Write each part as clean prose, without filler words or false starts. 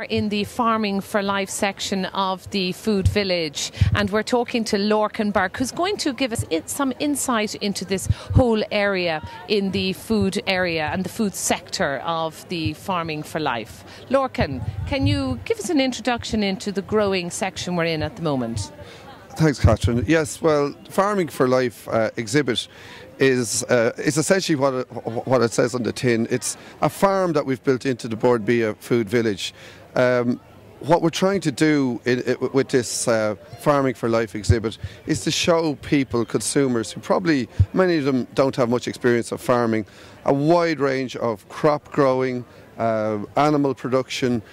In the Farming for Life section of the Food Village, and we're talking to Lorcan Burke, who's going to give us some insight into this whole area in the food area and the food sector of the Farming for Life. Lorcan, can you give us an introduction into the growing section we're in at the moment? Thanks, Kathryn. Yes, well, Farming for Life exhibit is essentially what it says on the tin. It's a farm that we've built into the Bloom.m4v Food Village. What we're trying to do with this Farming for Life exhibit is to show people, consumers, who probably, many of them don't have much experience of farming, a wide range of crop growing, animal production,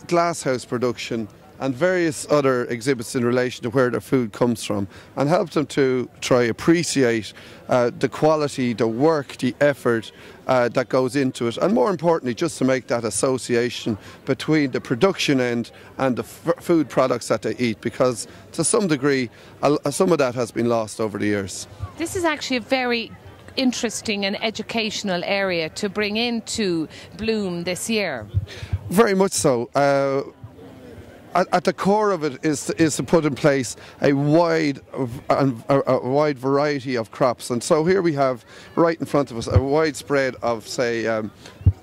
glasshouse production, and various other exhibits in relation to where their food comes from, and help them to try appreciate the quality, the work, the effort that goes into it, and more importantly just to make that association between the production end and the food products that they eat, because to some degree some of that has been lost over the years. This is actually a very interesting and educational area to bring into Bloom this year. Very much so. At the core of it is to put in place a wide variety of crops, and so here we have right in front of us a wide spread of, say,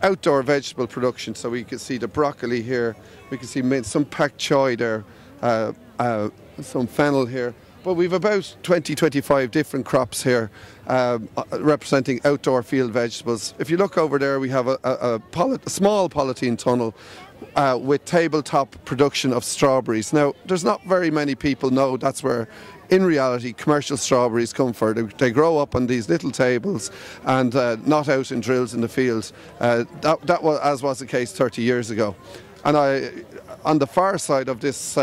outdoor vegetable production. So we can see the broccoli here, we can see mint, some pak choy there, some fennel here. But we've about 20-25 different crops here representing outdoor field vegetables. If you look over there, we have a small polythene tunnel with tabletop production of strawberries. Now, there's not very many people know that's where, in reality, commercial strawberries come from. They grow up on these little tables and not out in drills in the fields. That was, as was the case 30 years ago. And on the far side of this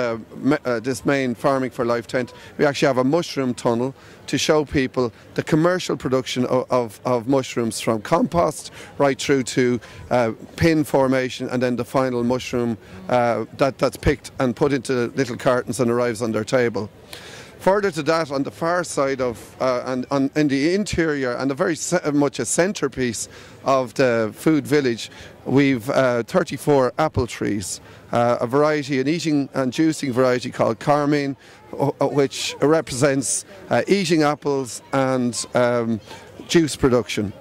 main Farming for Life tent, we actually have a mushroom tunnel to show people the commercial production of mushrooms, from compost right through to pin formation, and then the final mushroom that's picked and put into little cartons and arrives on their table. Further to that, on the far side of, in the interior, and very much a centrepiece of the food village, we've 34 apple trees, a variety, an eating and juicing variety called Carmine, which represents eating apples and juice production.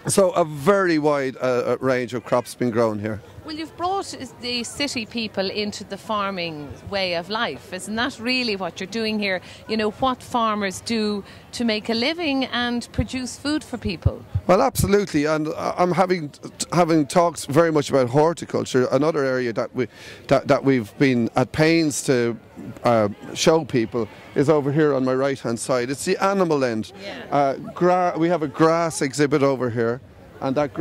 So a very wide range of crops being grown here. Well, you've brought the city people into the farming way of life. Isn't that really what you're doing here? You know, what farmers do to make a living and produce food for people. Well, absolutely, and I'm having talks very much about horticulture. Another area that we've been at pains to show people is over here on my right-hand side. It's the animal end. Yeah. We have a grass exhibit over here. And that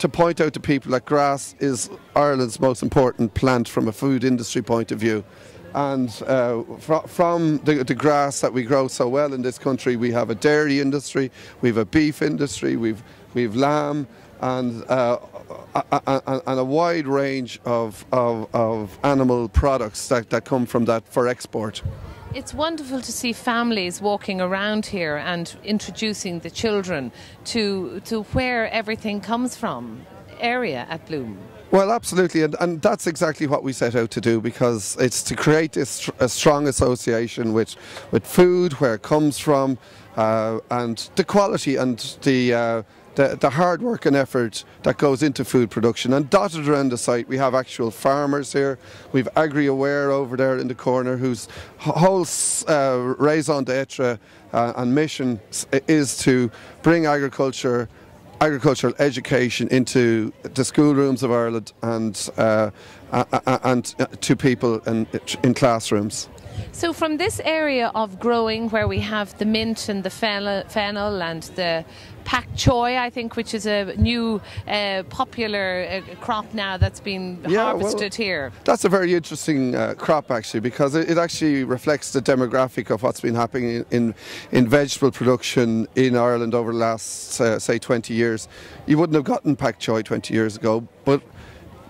to point out to people that grass is Ireland's most important plant from a food industry point of view. And from the grass that we grow so well in this country, we have a dairy industry, we have a beef industry, we've lamb, and a wide range of animal products that come from that for export. It's wonderful to see families walking around here and introducing the children to where everything comes from, area at Bloom. Well, absolutely, and that's exactly what we set out to do, because it's to create a strong association with food, where it comes from, and the quality and the hard work and effort that goes into food production. And dotted around the site we have actual farmers here. We've Agri-Aware over there in the corner, whose whole raison d'etre and mission is to bring agricultural education into the schoolrooms of Ireland and to people in classrooms. So from this area of growing, where we have the mint and the fennel and the pak choy, I think, which is a new popular crop now that's been harvested here. That's a very interesting crop, actually, because it actually reflects the demographic of what's been happening in vegetable production in Ireland over the last, say, 20 years. You wouldn't have gotten pak choy 20 years ago, but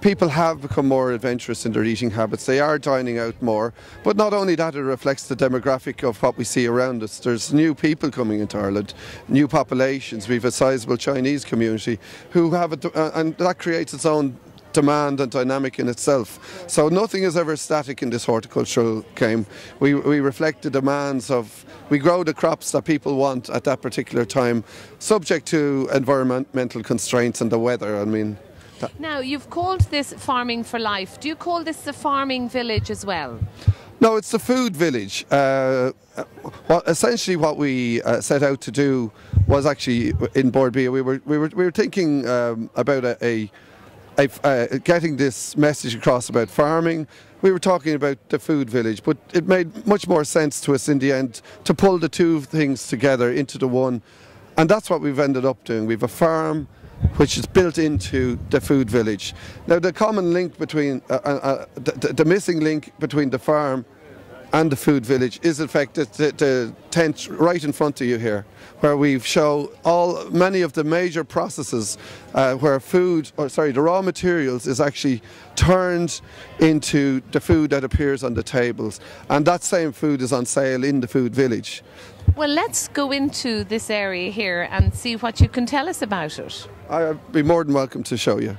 people have become more adventurous in their eating habits. They are dining out more. But not only that, it reflects the demographic of what we see around us. There's new people coming into Ireland, new populations. We have a sizable Chinese community who have and that creates its own demand and dynamic in itself. So nothing is ever static in this horticultural game. We reflect the demands of, we grow the crops that people want at that particular time, subject to environmental constraints and the weather. I mean. Now, you've called this Farming for Life. Do you call this the farming village as well? No, it's the food village. Essentially what we set out to do was actually in Board B, we were thinking about getting this message across about farming. We were talking about the food village, but it made much more sense to us in the end to pull the two things together into the one, and that's what we've ended up doing. We've a farm which is built into the food village. Now, the common link between, the missing link between the farm and the food village is in fact the tent right in front of you here, where we've shown many of the major processes where the raw materials is actually turned into the food that appears on the tables, and that same food is on sale in the food village. Well, let's go into this area here and see what you can tell us about it. I'd be more than welcome to show you.